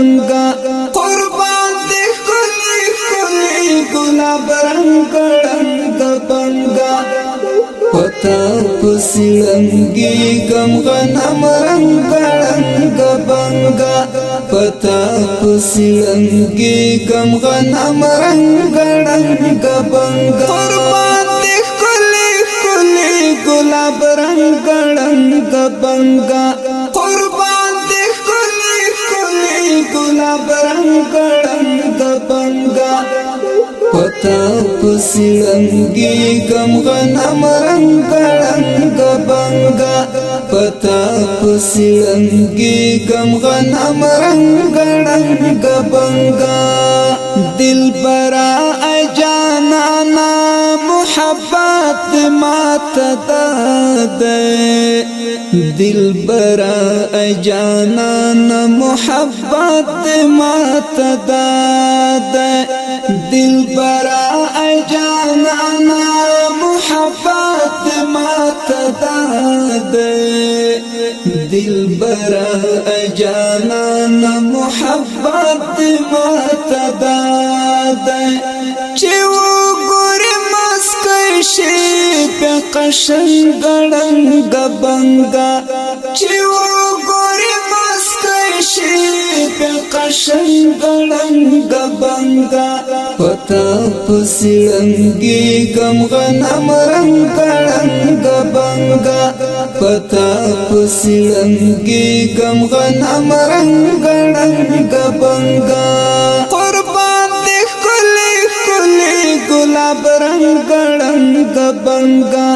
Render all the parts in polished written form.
بنگا قربان دے کلی کلی گلاب رنگ رنگ بنگا پتا پسلنگی گم غنم رنگ رنگ بنگا پتا پسلنگی گم غنم رنگ رنگ بنگا قربان دے کلی کلی گلاب رنگ رنگ بنگا قربان دے کلی کلی گلاب رنگ رنگ بنگا پتا پسلنگی گم غنم رنگ رنگ بنگا پتا پسلنگی گم غنم رنگ رنگ بنگا دل برا جانانا محبت مات دے دل برا جانانا محبت مات دے دل برا جانانا محبت مات دے دل برا جانانا محبت مات دے چیو گوری مسکشی پہ قشنگ رنگ بنگا چیو گوری مسکشی پہ قشنگ رنگ بنگا پتا پسلنگی گم غنم رنگ رنگ بنگا پتا پسلنگی گم غنم رنگ رنگ بنگا قربان دے کلی کلی گلاب رنگ رنگ بنگا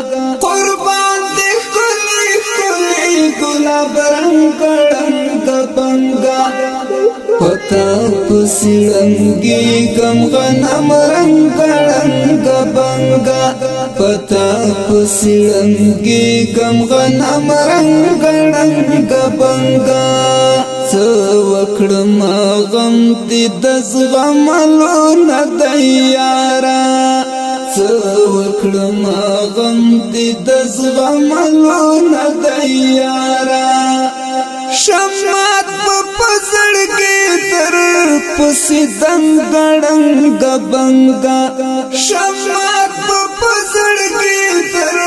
قربان دے کلی کلی گلاب رنگ رنگ بنگا پتا پسلنگی گم غنم رنگ رنگ بنگا پتا پسلنگی گم غنم رنگ رنگ بنگا وکړم غم دې د زغملو نه د یارا وکړم غم دې د زغملو نه د یارا شمات په پزړګي تر پسې دنګړنګ بنگا شمات په پزړګي تر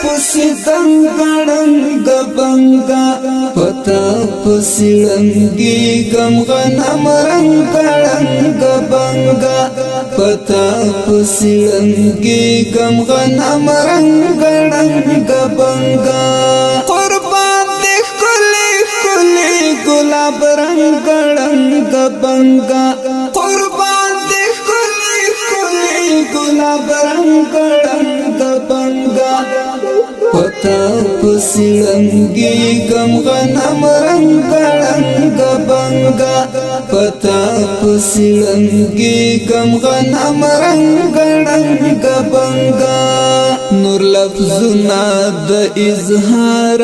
پسې دنګړنګ بنگا پتا پسلنگی گم غنم رنگ رنگ بنگا پتا پسلنگی گم غنم رنگ رنگ بنگا قربان دے کلی کلی گلاب رنگ رنگ بنگا قربان دے کلی کلی گلاب رنگ رنگ بنگا پتا پسلنگی گم غنم رنگ رنگ بنگا پتا پسلنگی گم غنم رنگ رنگ بنگا نور لفظنا د اظهار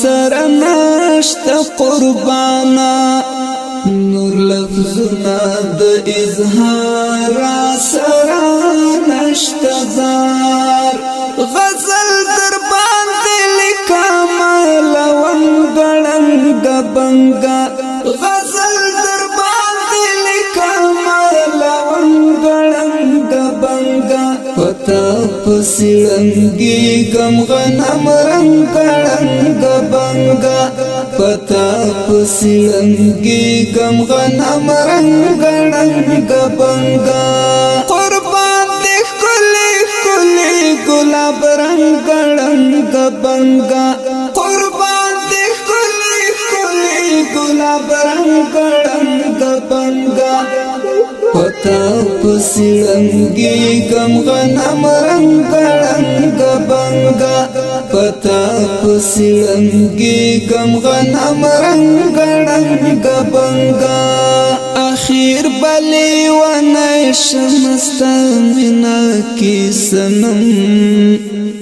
سر نشت قربانا نور لفظنا د اظهار سر نشت زار غزل در باندې لیکم لونګړنګ بنگا غزل در باندې لیکم لونګړنګ بنگا پتا پسلنگی گم غنم رنگ رنگ بنگا پتا پسلنگی گم غنم رنگ رنگ بنگا قربان دے کلی کلی گلاب رنگ رنگ بنگا قربان دے کلی کلی گلاب رنگ رنگ بنگا پتا پسلنگی گم غنم رنگ رنگ بنگا پتا پسلنگی گم غنم رنگ رنگ بنگا اخیر بلی و نشمستا منا کی سنم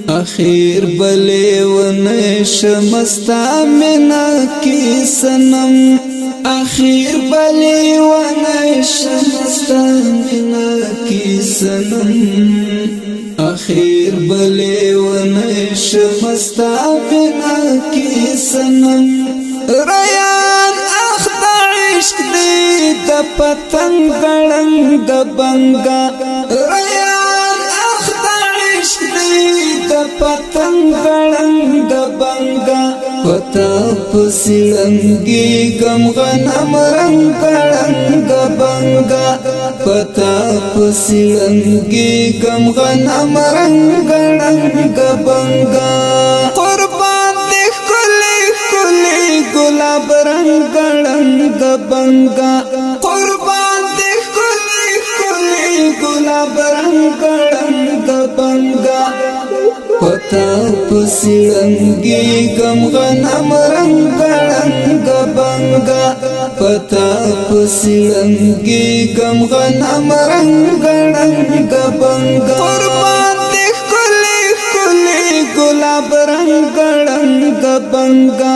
اخیر بلی و نشمستا منا کی سنم اخیر بلی و نشمستا منا کی سنم اخیر بلی و نشمستا منا کی سنم ریان اخدع عشق دی د پتنګ ګړنګ بنګا ریان اخته عشق دی د پتنګ ګړنګ بنګا پتا پسلنګي غم غنم رنگ ګړنګ بنګا پتا پسلنګي غم غنم رنگ ګړنګ بنګا قربان دې کلی کلی ګلاب رنگ ګړنګ بنګا قربان دې کلی کلی ګلاب رنگ ګړنګ بنګا پتا پسلنګي غم غنم رنگ ګړنګ بنګا پتا پسلنګي غم غنم رنگ ګړنګ بنګا قربان دې کلی کلی ګلاب رنگ ګړنګ بنګا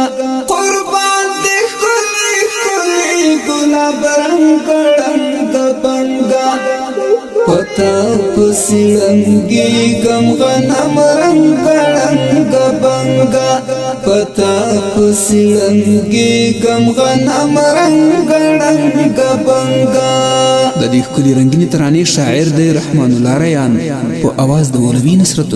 قربان دې کلی کلی ګلاب رنگ ګړنګ بنګا پتا پسلنګي غم غنم رنگ ګړنګ بنګا پتا پسلنګي غم غنم رنگ ګړنګ بنګا د دې ښکلي رنگینې ترانې شاعر دی رحمان الله ریان په اواز د مولوي نصرت